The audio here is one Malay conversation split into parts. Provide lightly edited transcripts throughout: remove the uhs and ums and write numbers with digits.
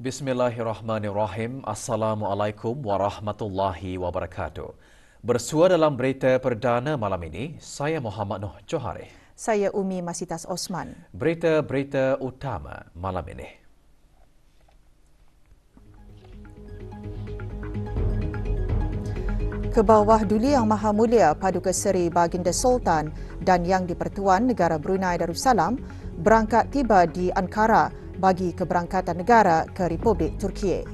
Bismillahirrahmanirrahim. Assalamualaikum warahmatullahi wabarakatuh. Bersua dalam berita perdana malam ini, saya Muhammad Noh Johari. Saya Umi Masitas Osman. Berita-berita utama malam ini. Kebawah Duli Yang Maha Mulia Paduka Seri Baginda Sultan dan Yang di-Pertuan Negara Brunei Darussalam berangkat tiba di Ankara bagi keberangkatan negara ke Republik Turkiye.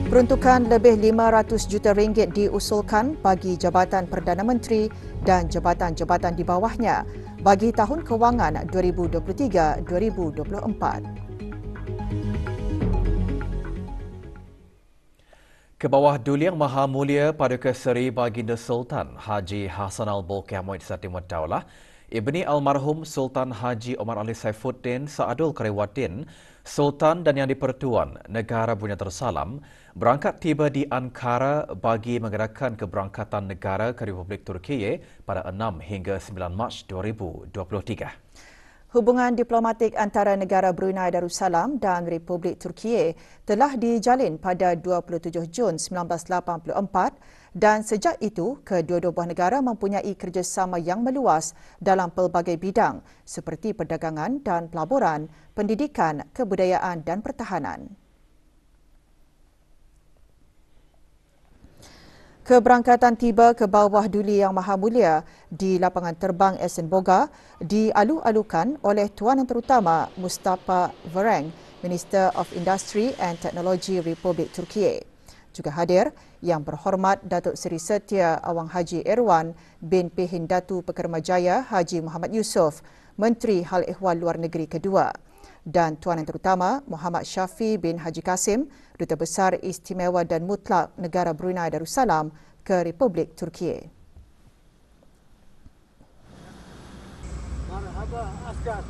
Peruntukan lebih 500 juta ringgit diusulkan bagi Jabatan Perdana Menteri dan jabatan-jabatan di bawahnya bagi tahun kewangan 2023-2024. Kebawah Duli Yang Maha Mulia Paduka Seri Baginda Sultan Haji Hassan Al-Bolkiah Muhammad Timur Daulah, Ibni Almarhum Sultan Haji Omar Ali Saifuddin Saadul Karewaddin, Sultan dan Yang di-Pertuan Negara Brunei Darussalam berangkat tiba di Ankara bagi menggerakkan keberangkatan negara ke Republik Turkiye pada 6 hingga 9 Mac 2023. Hubungan diplomatik antara negara Brunei Darussalam dan Republik Turkiye telah dijalin pada 27 Jun 1984 dan sejak itu kedua-dua buah negara mempunyai kerjasama yang meluas dalam pelbagai bidang seperti perdagangan dan pelaburan, pendidikan, kebudayaan dan pertahanan. Keberangkatan tiba ke bawah Duli Yang Maha Mulia di lapangan terbang Esen Boga dialu-alukan oleh Tuan Yang Terutama Mustafa Vareng, Minister of Industry and Technology Republik Turkiye. Juga hadir Yang Berhormat Datuk Seri Setia Awang Haji Erwan bin Pehin Datu Pekermajaya Haji Muhammad Yusof, Menteri Hal Ehwal Luar Negeri kedua, dan Tuan Yang Terutama Muhammad Syafi bin Haji Kasim, Duta Besar Istimewa dan Mutlak Negara Brunei Darussalam ke Republik Turkiye. Marhaba askar.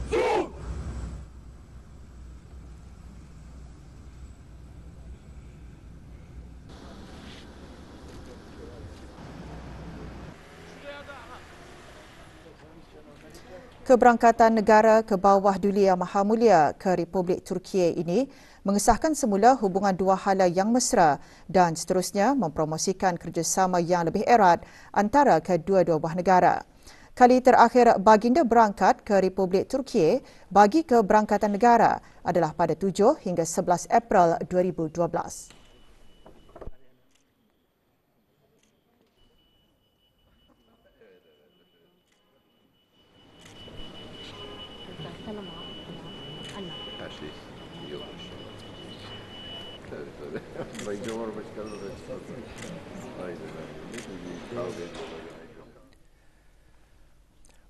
Keberangkatan negara ke bawah Duli Yang Maha Mulia ke Republik Turkiye ini mengesahkan semula hubungan dua hala yang mesra dan seterusnya mempromosikan kerjasama yang lebih erat antara kedua-dua buah negara. Kali terakhir baginda berangkat ke Republik Turkiye bagi keberangkatan negara adalah pada 7 hingga 11 April 2012.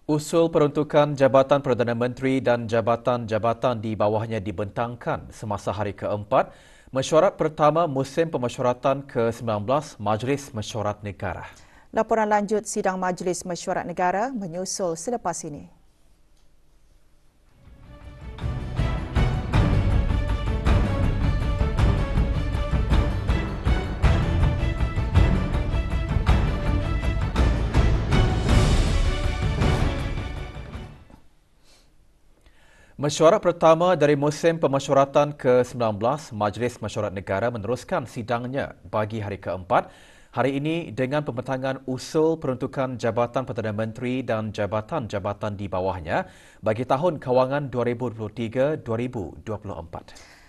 Usul peruntukan Jabatan Perdana Menteri dan jabatan-jabatan di bawahnya dibentangkan semasa hari keempat mesyuarat pertama musim pemesyuaratan ke-19 Majlis Mesyuarat Negara. Laporan lanjut sidang Majlis Mesyuarat Negara menyusul selepas ini. Mesyuarat pertama dari musim pemesyuaratan ke-19 Majlis Mesyuarat Negara meneruskan sidangnya bagi hari keempat hari ini dengan pembentangan usul peruntukan Jabatan Perdana Menteri dan jabatan-jabatan di bawahnya bagi tahun kewangan 2023-2024.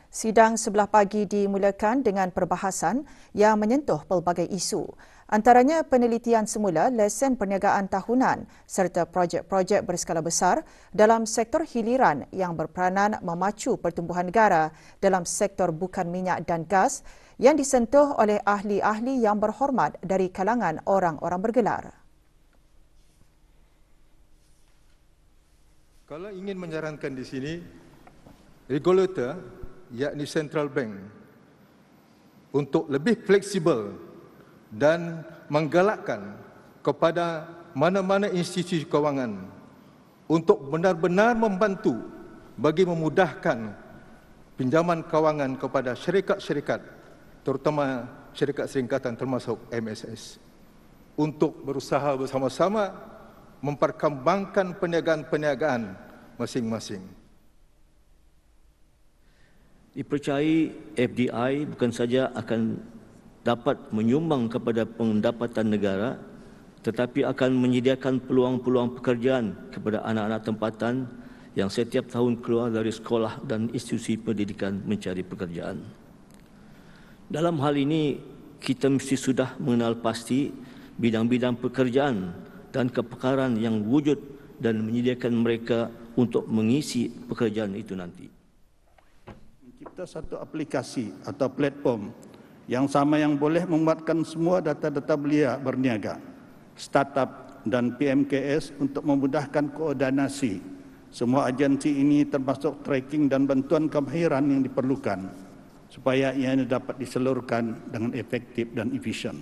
Sidang sebelah pagi dimulakan dengan perbahasan yang menyentuh pelbagai isu. Antaranya penelitian semula lesen perniagaan tahunan serta projek-projek berskala besar dalam sektor hiliran yang berperanan memacu pertumbuhan negara dalam sektor bukan minyak dan gas yang disentuh oleh ahli-ahli yang berhormat dari kalangan orang-orang bergelar. Kalau ingin menyarankan di sini, regulator, yakni Central Bank, untuk lebih fleksibel dan menggalakkan kepada mana-mana institusi kewangan untuk benar-benar membantu bagi memudahkan pinjaman kewangan kepada syarikat-syarikat, terutama syarikat seringkatan termasuk MSS, untuk berusaha bersama-sama memperkembangkan perniagaan-perniagaan masing-masing. Dipercayai FDI bukan saja akan dapat menyumbang kepada pendapatan negara, tetapi akan menyediakan peluang-peluang pekerjaan kepada anak-anak tempatan yang setiap tahun keluar dari sekolah dan institusi pendidikan mencari pekerjaan. Dalam hal ini, kita mesti sudah mengenal pasti bidang-bidang pekerjaan dan kepakaran yang wujud dan menyediakan mereka untuk mengisi pekerjaan itu nanti. Mencipta satu aplikasi atau platform yang sama yang boleh memuatkan semua data-data belia berniaga, startup dan PMKS untuk memudahkan koordinasi semua agensi ini termasuk tracking dan bantuan kemahiran yang diperlukan supaya ianya dapat disalurkan dengan efektif dan efisien.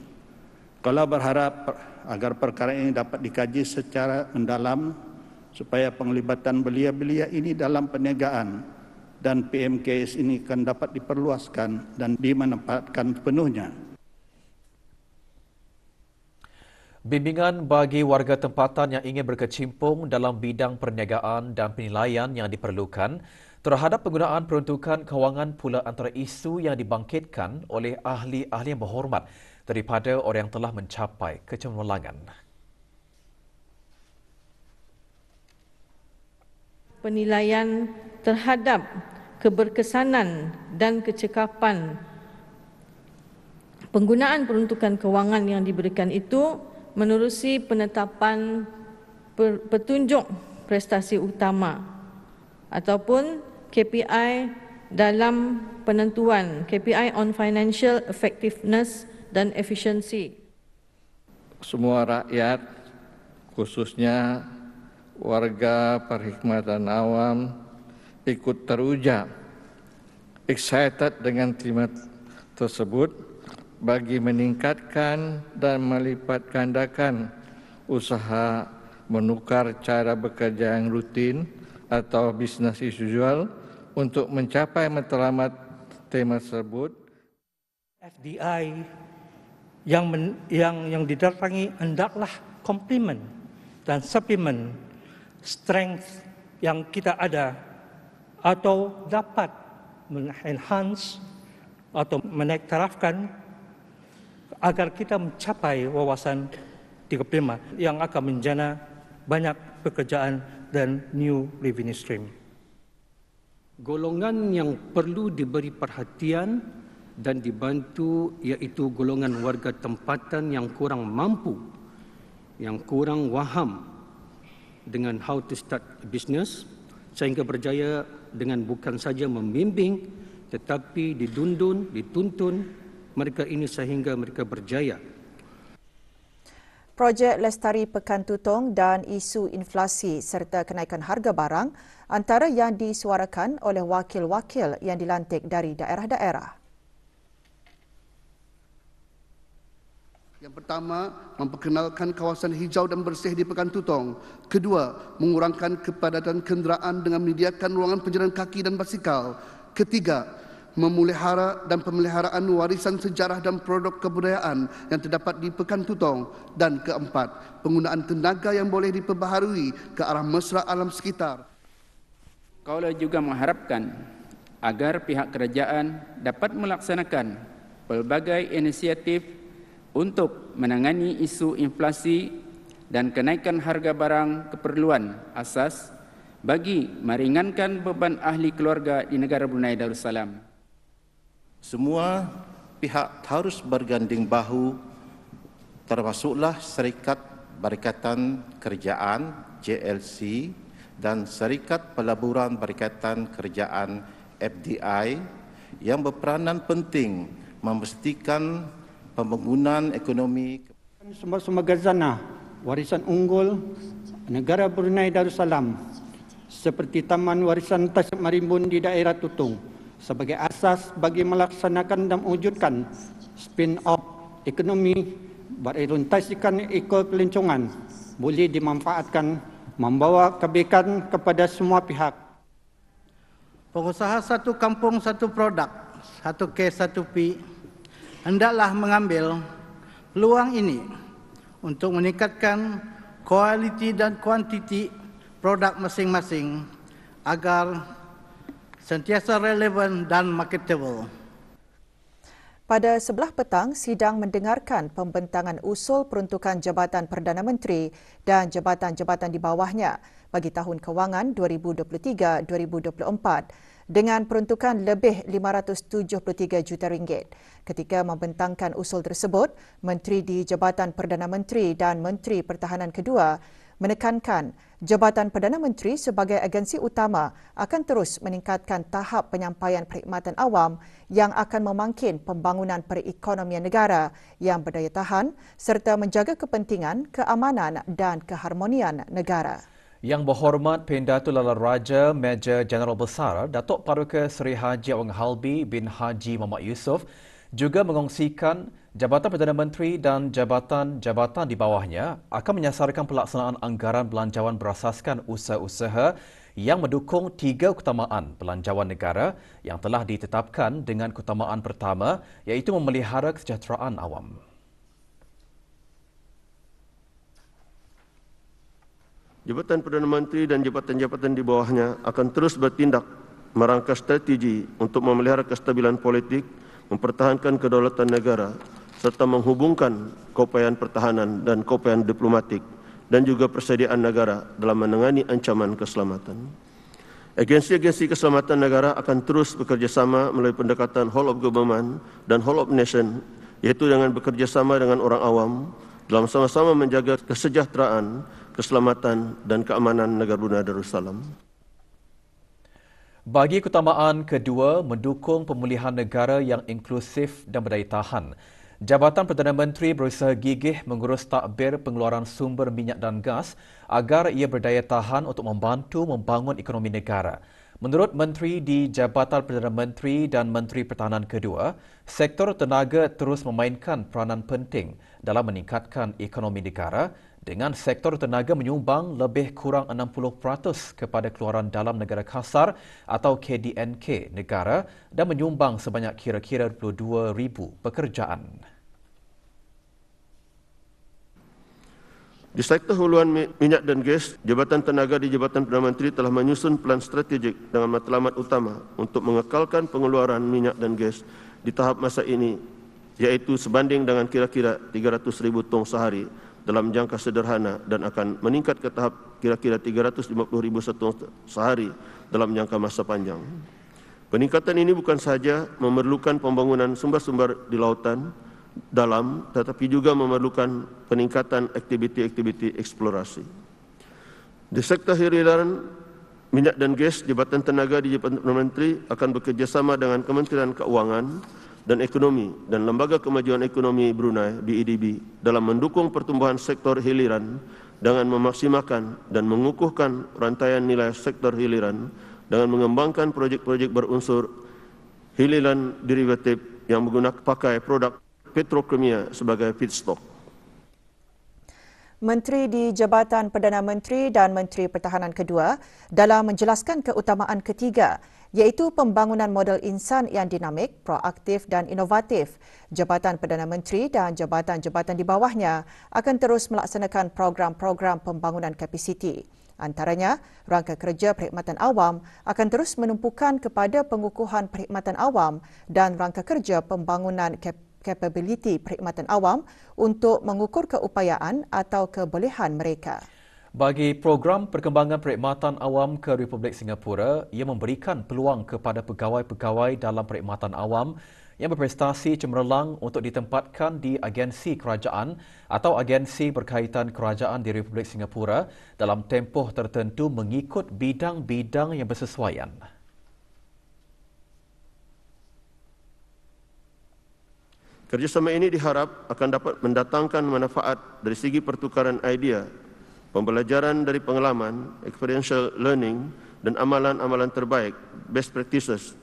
Kalau berharap agar perkara ini dapat dikaji secara mendalam supaya penglibatan belia-belia ini dalam perniagaan dan PMKS ini akan dapat diperluaskan dan dimanfaatkan sepenuhnya. Bimbingan bagi warga tempatan yang ingin berkecimpung dalam bidang perniagaan dan penilaian yang diperlukan terhadap penggunaan peruntukan kewangan pula antara isu yang dibangkitkan oleh ahli-ahli yang berhormat daripada orang yang telah mencapai kecemerlangan. Penilaian terhadap keberkesanan dan kecekapan penggunaan peruntukan kewangan yang diberikan itu menerusi penetapan petunjuk prestasi utama ataupun KPI dalam penentuan KPI on financial effectiveness dan efisiensi. Semua rakyat, khususnya warga perkhidmatan awam, ikut teruja, excited dengan tema tersebut bagi meningkatkan dan melipat gandakan usaha menukar cara bekerja yang rutin atau business as usual untuk mencapai matlamat tema tersebut. FDI yang didatangi hendaklah komplement dan suplemen strength yang kita ada atau dapat menenhance atau menaik tarafkan agar kita mencapai wawasan 35 yang akan menjana banyak pekerjaan dan new revenue stream. Golongan yang perlu diberi perhatian dan dibantu iaitu golongan warga tempatan yang kurang mampu, yang kurang waham dengan how to start a business sehingga berjaya dengan bukan saja membimbing tetapi dituntun mereka ini sehingga mereka berjaya. Projek Lestari Pekan Tutong dan isu inflasi serta kenaikan harga barang antara yang disuarakan oleh wakil-wakil yang dilantik dari daerah-daerah. Yang pertama, memperkenalkan kawasan hijau dan bersih di Pekan Tutong. Kedua, mengurangkan kepadatan kenderaan dengan menyediakan ruangan penjalan kaki dan basikal. Ketiga, memelihara dan pemeliharaan warisan sejarah dan produk kebudayaan yang terdapat di Pekan Tutong. Dan keempat, penggunaan tenaga yang boleh diperbaharui ke arah mesra alam sekitar. Kaulah juga mengharapkan agar pihak kerajaan dapat melaksanakan pelbagai inisiatif untuk menangani isu inflasi dan kenaikan harga barang keperluan asas bagi meringankan beban ahli keluarga di negara Brunei Darussalam. Semua pihak harus berganding bahu, termasuklah Syarikat Perikatan Kerjaan JLC dan Syarikat Pelaburan Perikatan Kerjaan FDI yang berperanan penting memastikan pembangunan ekonomi. Sumber-sumber khazanah warisan unggul negara Brunei Darussalam seperti Taman Warisan Tasik Marimbun di daerah Tutung sebagai asas bagi melaksanakan dan mewujudkan spin-off ekonomi berorientasikan ekopelancongan boleh dimanfaatkan membawa kebaikan kepada semua pihak. Pengusaha satu kampung satu produk, satu kes satu pi, hendaklah mengambil peluang ini untuk meningkatkan kualiti dan kuantiti produk masing-masing agar sentiasa relevan dan marketable. Pada sebelah petang, sidang mendengarkan pembentangan usul peruntukan Jabatan Perdana Menteri dan jabatan-jabatan di bawahnya bagi tahun kewangan 2023-2024 dengan peruntukan lebih RM573 juta. Ketika membentangkan usul tersebut, Menteri di Jabatan Perdana Menteri dan Menteri Pertahanan kedua menekankan Jabatan Perdana Menteri sebagai agensi utama akan terus meningkatkan tahap penyampaian perkhidmatan awam yang akan memangkin pembangunan perekonomian negara yang berdaya tahan serta menjaga kepentingan, keamanan dan keharmonian negara. Yang berhormat Pendato Lalar Raja Major Jeneral Besar Datuk Paduka Seri Haji Awang Halbi bin Haji Muhammad Yusof juga mengongsikan Jabatan Perdana Menteri dan jabatan-jabatan di bawahnya akan menyasarkan pelaksanaan anggaran belanjawan berasaskan usaha-usaha yang mendukung 3 keutamaan belanjawan negara yang telah ditetapkan dengan keutamaan pertama iaitu memelihara kesejahteraan awam. Jabatan Perdana Menteri dan jabatan-jabatan di bawahnya akan terus bertindak merangka strategi untuk memelihara kestabilan politik, mempertahankan kedaulatan negara serta menghubungkan keupayaan pertahanan dan keupayaan diplomatik dan juga persediaan negara dalam menangani ancaman keselamatan. Agensi-agensi keselamatan negara akan terus bekerjasama melalui pendekatan whole of government dan whole of nation, iaitu dengan bekerjasama dengan orang awam dalam sama-sama menjaga kesejahteraan, keselamatan dan keamanan negara Brunei Darussalam. Bagi keutamaan kedua, mendukung pemulihan negara yang inklusif dan berdaya tahan, Jabatan Perdana Menteri berusaha gigih mengurus takbir pengeluaran sumber minyak dan gas agar ia berdaya tahan untuk membantu membangun ekonomi negara. Menurut Menteri di Jabatan Perdana Menteri dan Menteri Pertahanan kedua, sektor tenaga terus memainkan peranan penting dalam meningkatkan ekonomi negara dengan sektor tenaga menyumbang lebih kurang 60% kepada keluaran dalam negara kasar atau KDNK negara dan menyumbang sebanyak kira-kira 22,000 pekerjaan. Di sektor huluan minyak dan gas, Jabatan Tenaga di Jabatan Perdana Menteri telah menyusun plan strategik dengan matlamat utama untuk mengekalkan pengeluaran minyak dan gas di tahap masa ini, iaitu sebanding dengan kira-kira 300,000 tong sehari dalam jangka sederhana dan akan meningkat ke tahap kira-kira 350,000 tong sehari dalam jangka masa panjang. Peningkatan ini bukan sahaja memerlukan pembangunan sumber-sumber di lautan dalam, tetapi juga memerlukan peningkatan aktiviti-aktiviti eksplorasi. Di sektor hiliran minyak dan gas, Jabatan Tenaga di Jabatan Perdana Menteri akan bekerjasama dengan Kementerian Keuangan dan Ekonomi dan Lembaga Kemajuan Ekonomi Brunei (BEDB) dalam mendukung pertumbuhan sektor hiliran dengan memaksimalkan dan mengukuhkan rantaian nilai sektor hiliran dengan mengembangkan projek-projek berunsur hiliran derivatif yang menggunakan pakai produk petrokimia sebagai feedstock. Menteri di Jabatan Perdana Menteri dan Menteri Pertahanan kedua dalam menjelaskan keutamaan ketiga iaitu pembangunan model insan yang dinamik, proaktif dan inovatif. Jabatan Perdana Menteri dan jabatan-jabatan di bawahnya akan terus melaksanakan program-program pembangunan kapasiti. Antaranya, rangka kerja perkhidmatan awam akan terus menumpukan kepada pengukuhan perkhidmatan awam dan rangka kerja pembangunan kapabiliti perkhidmatan awam untuk mengukur keupayaan atau kebolehan mereka. Bagi program perkembangan perkhidmatan awam ke Republik Singapura, ia memberikan peluang kepada pegawai-pegawai dalam perkhidmatan awam yang berprestasi cemerlang untuk ditempatkan di agensi kerajaan atau agensi berkaitan kerajaan di Republik Singapura dalam tempoh tertentu mengikut bidang-bidang yang bersesuaian. Kerjasama ini diharap akan dapat mendatangkan manfaat dari segi pertukaran idea pembelajaran dari pengalaman, experiential learning dan amalan-amalan terbaik, best practices,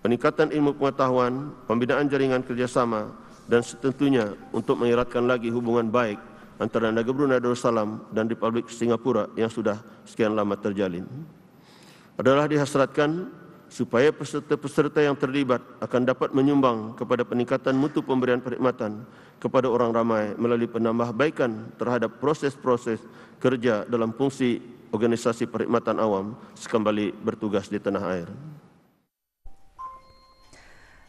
peningkatan ilmu pengetahuan, pembinaan jaringan kerjasama, dan tentunya untuk mengeratkan lagi hubungan baik antara Negara Brunei Darussalam dan Republik Singapura yang sudah sekian lama terjalin. Adalah dihasratkan supaya peserta-peserta yang terlibat akan dapat menyumbang kepada peningkatan mutu pemberian perkhidmatan kepada orang ramai melalui penambahbaikan terhadap proses-proses kerja dalam fungsi organisasi perkhidmatan awam sekembali bertugas di tanah air.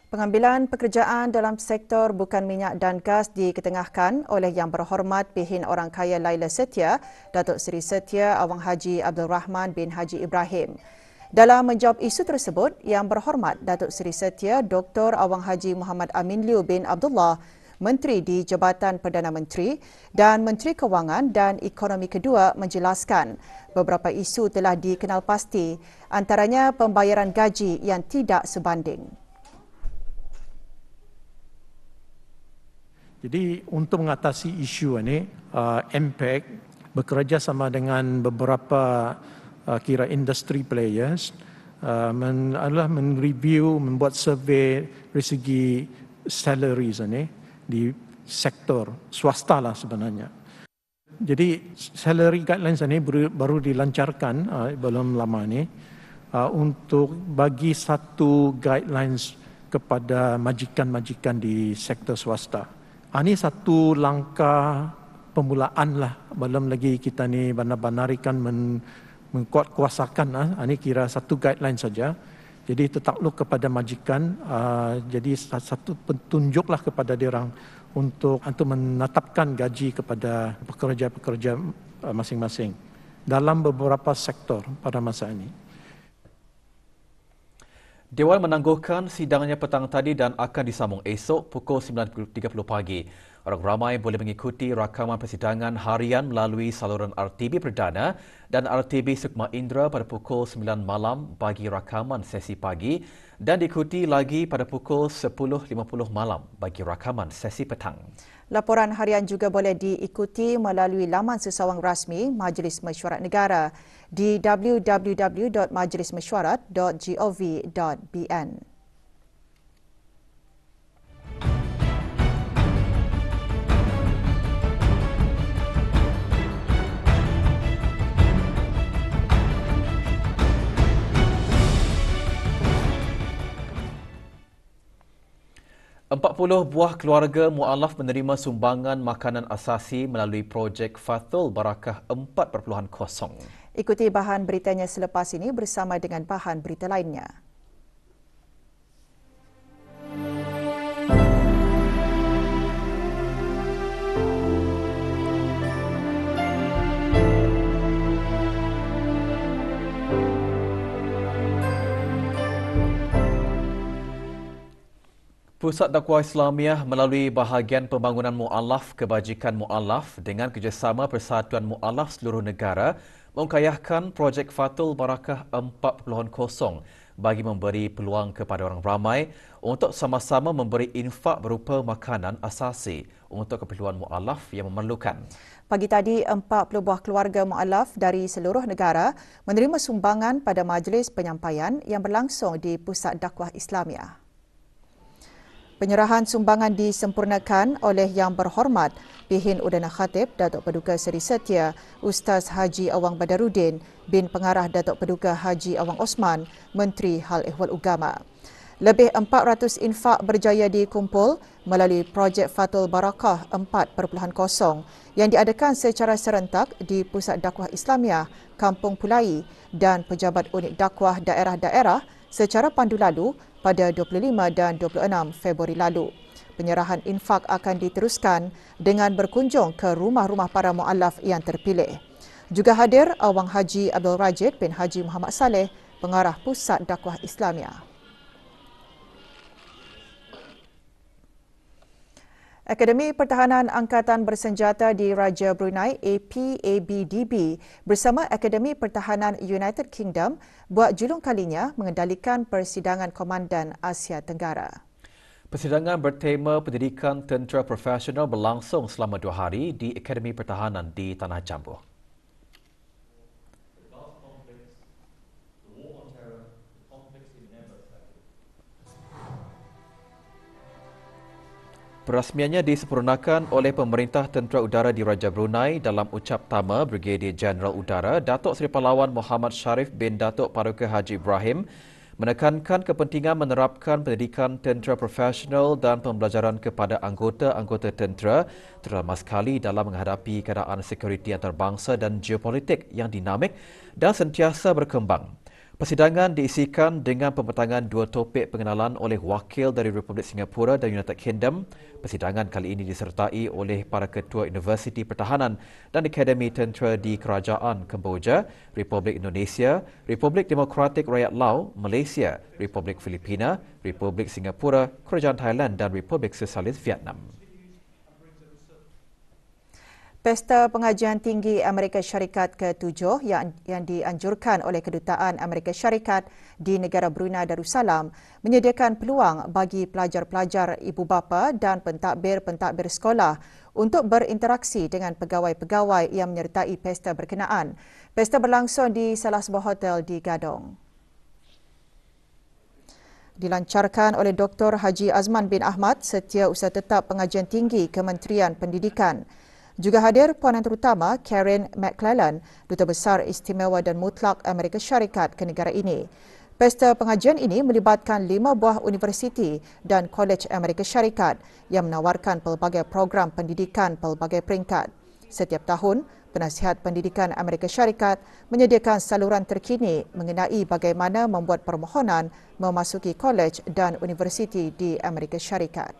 Pengambilan pekerjaan dalam sektor bukan minyak dan gas diketengahkan oleh Yang Berhormat Pihin Orang Kaya Laila Setia, Datuk Seri Setia Awang Haji Abdul Rahman bin Haji Ibrahim. Dalam menjawab isu tersebut, Yang Berhormat Datuk Seri Setia Dr. Awang Haji Muhammad Amin Liu bin Abdullah, Menteri di Jabatan Perdana Menteri dan Menteri Kewangan dan Ekonomi kedua menjelaskan beberapa isu telah dikenal pasti, antaranya pembayaran gaji yang tidak sebanding. Jadi untuk mengatasi isu ini, MPEC bekerjasama dengan beberapa kira industri players adalah mereview, membuat survey dari segi salaries ini di sektor swasta lah sebenarnya. Jadi salary guidelines ini baru dilancarkan belum lama ini untuk bagi satu guidelines kepada majikan-majikan di sektor swasta. Ini satu langkah permulaan lah, belum lagi kita ni benar-benarkan mengkuatkuasakan. Ini kira satu guideline saja. Jadi tertakluk kepada majikan, jadi satu petunjuklah kepada diorang untuk menetapkan gaji kepada pekerja-pekerja masing-masing dalam beberapa sektor pada masa ini. Dewan menangguhkan sidangnya petang tadi dan akan disambung esok pukul 9.30 pagi. Orang ramai boleh mengikuti rakaman persidangan harian melalui saluran RTB Perdana dan RTB Sukma Indra pada pukul 9 malam bagi rakaman sesi pagi dan diikuti lagi pada pukul 10.50 malam bagi rakaman sesi petang. Laporan harian juga boleh diikuti melalui laman sesawang rasmi Majlis Mesyuarat Negara di www.majlismesyuarat.gov.bn. Buah keluarga mu'alaf menerima sumbangan makanan asasi melalui projek Fathul Barakah 4.0. Ikuti bahan beritanya selepas ini bersama dengan bahan berita lainnya. Pusat Dakwah Islamiah melalui bahagian pembangunan mu'alaf kebajikan mu'alaf dengan kerjasama Persatuan Mu'alaf seluruh negara mengkayahkan projek Fathul Barakah 4.0 bagi memberi peluang kepada orang ramai untuk sama-sama memberi infak berupa makanan asasi untuk keperluan mu'alaf yang memerlukan. Pagi tadi, 40 buah keluarga mu'alaf dari seluruh negara menerima sumbangan pada majlis penyampaian yang berlangsung di Pusat Dakwah Islamiah. Penyerahan sumbangan disempurnakan oleh Yang Berhormat Pihin Udana Khatib Datuk Paduka Seri Setia Ustaz Haji Awang Badarudin bin Pengarah Datuk Paduka Haji Awang Osman, Menteri Hal Ehwal Ugama. Lebih 400 infak berjaya dikumpul melalui projek Fathul Barakah 4.0 yang diadakan secara serentak di Pusat Dakwah Islamiah, Kampung Pulai dan Pejabat Unit Dakwah Daerah-Daerah secara pandu lalu pada 25 dan 26 Februari lalu. Penyerahan infak akan diteruskan dengan berkunjung ke rumah-rumah para mu'alaf yang terpilih. Juga hadir Awang Haji Abdul Rajid bin Haji Muhammad Saleh, Pengarah Pusat Dakwah Islamiah. Akademi Pertahanan Angkatan Bersenjata di Raja Brunei APABDB bersama Akademi Pertahanan United Kingdom buat julung kalinya mengendalikan persidangan Komandan Asia Tenggara. Persidangan bertema pendidikan tentera profesional berlangsung selama 2 hari di Akademi Pertahanan di Tanah Jambu. Perasmiannya disempurnakan oleh Pemerintah Tentera Udara di Raja Brunei dalam ucap tama Brigadier Jeneral Udara Datuk Seri Pahlawan Muhammad Sharif bin Datuk Paduka Haji Ibrahim menekankan kepentingan menerapkan pendidikan tentera profesional dan pembelajaran kepada anggota-anggota tentera terutama sekali dalam menghadapi keadaan sekuriti antarabangsa dan geopolitik yang dinamik dan sentiasa berkembang. Persidangan diisikan dengan pembentangan dua topik pengenalan oleh wakil dari Republik Singapura dan United Kingdom. Persidangan kali ini disertai oleh para ketua Universiti Pertahanan dan Akademi Tentera di Kerajaan Kemboja, Republik Indonesia, Republik Demokratik Rakyat Lao, Malaysia, Republik Filipina, Republik Singapura, Kerajaan Thailand dan Republik Sosialis Vietnam. Pesta Pengajian Tinggi Amerika Syarikat ke-7 yang dianjurkan oleh Kedutaan Amerika Syarikat di negara Brunei Darussalam menyediakan peluang bagi pelajar-pelajar ibu bapa dan pentadbir-pentadbir sekolah untuk berinteraksi dengan pegawai-pegawai yang menyertai pesta berkenaan. Pesta berlangsung di salah sebuah hotel di Gadong. Dilancarkan oleh Dr. Haji Azman bin Ahmad, Setiausaha Tetap Pengajian Tinggi Kementerian Pendidikan. Juga hadir Puanan Terutama Karen McClellan, Duta Besar Istimewa dan Mutlak Amerika Syarikat ke negara ini. Pesta pengajian ini melibatkan 5 buah universiti dan kolej Amerika Syarikat yang menawarkan pelbagai program pendidikan pelbagai peringkat. Setiap tahun, Penasihat Pendidikan Amerika Syarikat menyediakan saluran terkini mengenai bagaimana membuat permohonan memasuki kolej dan universiti di Amerika Syarikat.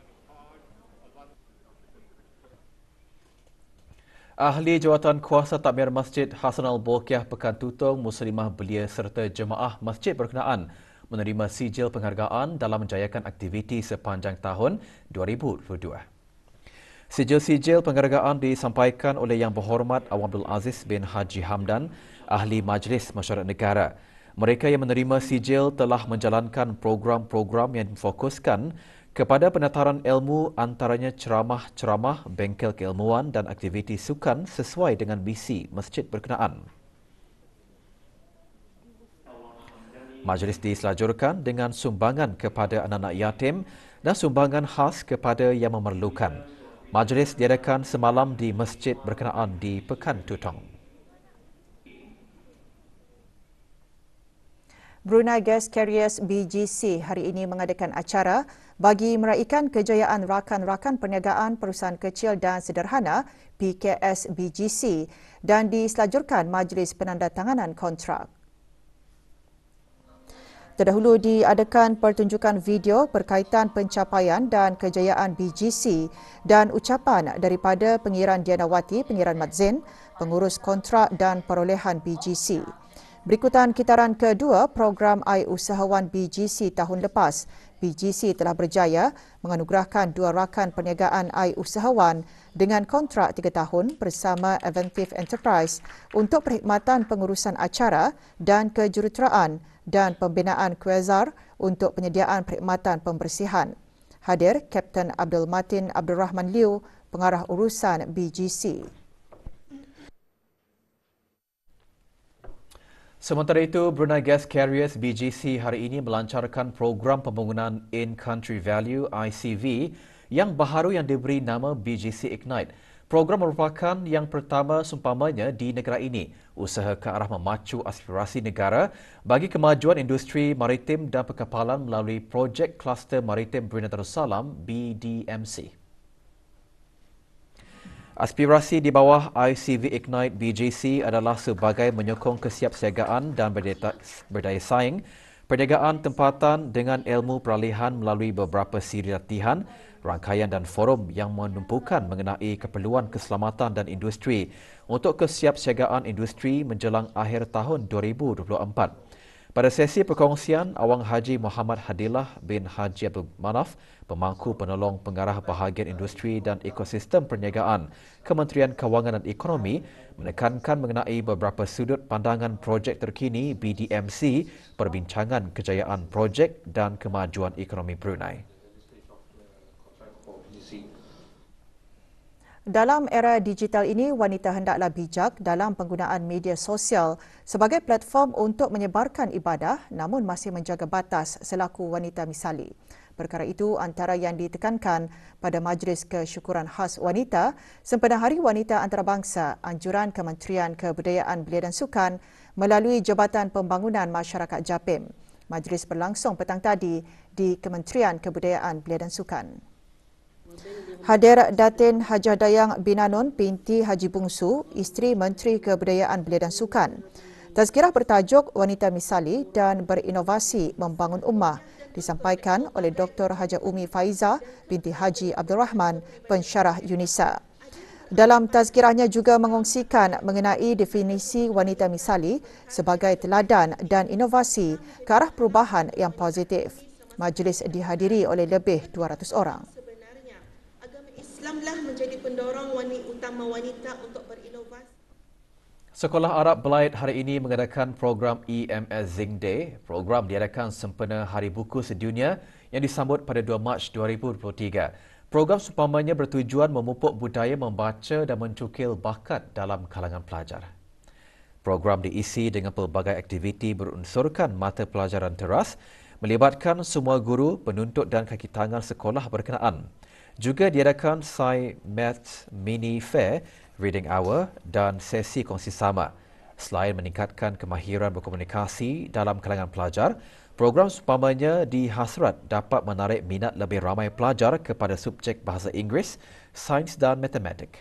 Ahli Jawatan Kuasa Takmir Masjid Hasan Al-Bolkiah Pekan Tutong, Muslimah Belia serta jemaah masjid berkenaan menerima sijil penghargaan dalam menjayakan aktiviti sepanjang tahun 2022. Sijil-sijil penghargaan disampaikan oleh Yang Berhormat Awang Abdul Aziz bin Haji Hamdan, Ahli Majlis Mesyuarat Negara. Mereka yang menerima sijil telah menjalankan program-program yang difokuskan kepada penataran ilmu antaranya ceramah-ceramah, bengkel keilmuan dan aktiviti sukan sesuai dengan misi masjid berkenaan. Majlis diselajurkan dengan sumbangan kepada anak-anak yatim dan sumbangan khas kepada yang memerlukan. Majlis diadakan semalam di masjid berkenaan di Pekan Tutong. Brunei Gas Carriers BGC hari ini mengadakan acara bagi meraikan kejayaan rakan-rakan perniagaan perusahaan kecil dan sederhana PKS BGC dan diselajurkan Majlis Penandatanganan Kontrak. Terdahulu diadakan pertunjukan video berkaitan pencapaian dan kejayaan BGC dan ucapan daripada Pengiran Dianawati, Pengiran Madzin, pengurus kontrak dan perolehan BGC. Berikutan kitaran kedua program I-Usahawan BGC tahun lepas. BGC telah berjaya menganugerahkan 2 rakan perniagaan I-Usahawan dengan kontrak 3 tahun bersama Aventive Enterprise untuk perkhidmatan pengurusan acara dan kejuruteraan dan pembinaan Quasar untuk penyediaan perkhidmatan pembersihan. Hadir Kapten Abdul Matin Abdul Rahman Liu, Pengarah Urusan BGC. Sementara itu, Brunei Gas Carriers BGC hari ini melancarkan program pembangunan In-Country Value ICV yang baharu yang diberi nama BGC Ignite. Program merupakan yang pertama seumpamanya di negara ini, usaha ke arah memacu aspirasi negara bagi kemajuan industri maritim dan perkapalan melalui projek Kluster Maritim Brunei Darussalam BDMC. Aspirasi di bawah ICV Ignite BGC adalah sebagai menyokong kesiapsiagaan dan berdaya saing perniagaan tempatan dengan ilmu peralihan melalui beberapa siri latihan, rangkaian dan forum yang menumpukan mengenai keperluan keselamatan dan industri untuk kesiapsiagaan industri menjelang akhir tahun 2024. Pada sesi perkongsian, Awang Haji Muhammad Hadillah bin Haji Abdul Manaf, pemangku penolong pengarah bahagian industri dan ekosistem perniagaan Kementerian Kewangan dan Ekonomi, menekankan mengenai beberapa sudut pandangan projek terkini BDMC, perbincangan kejayaan projek dan kemajuan ekonomi Brunei. Dalam era digital ini, wanita hendaklah bijak dalam penggunaan media sosial sebagai platform untuk menyebarkan ibadah namun masih menjaga batas selaku wanita misali. Perkara itu antara yang ditekankan pada Majlis Kesyukuran Khas Wanita sempena Hari Wanita Antarabangsa, anjuran Kementerian Kebudayaan Belia dan Sukan melalui Jabatan Pembangunan Masyarakat JAPIM. Majlis berlangsung petang tadi di Kementerian Kebudayaan Belia dan Sukan. Hadir Datin Hajah Dayang Binanun binti Haji Bungsu, isteri Menteri Kebudayaan Belia dan Sukan. Tazkirah bertajuk Wanita Misali dan Berinovasi Membangun Ummah disampaikan oleh Dr. Haja Umi Faiza binti Haji Abdul Rahman, pensyarah UNISA. Dalam tazkirahnya juga mengongsikan mengenai definisi wanita misali sebagai teladan dan inovasi ke arah perubahan yang positif. Majlis dihadiri oleh lebih 200 orang. Sebenarnya, agama Islamlah menjadi pendorong utama wanita untuk berinovasi. Sekolah Arab Belait hari ini mengadakan program EMS Zing Day. Program diadakan sempena Hari Buku Sedunia yang disambut pada 2 Mac 2023. Program seumpamanya bertujuan memupuk budaya membaca dan mencukil bakat dalam kalangan pelajar. Program diisi dengan pelbagai aktiviti berunsurkan mata pelajaran teras, melibatkan semua guru, penuntut dan kaki tangan sekolah berkenaan. Juga diadakan Sci Maths Mini Fair, Reading Hour dan sesi kongsi sama. Selain meningkatkan kemahiran berkomunikasi dalam kalangan pelajar, program seumpamanya dihasrat dapat menarik minat lebih ramai pelajar kepada subjek bahasa Inggeris, sains dan matematik.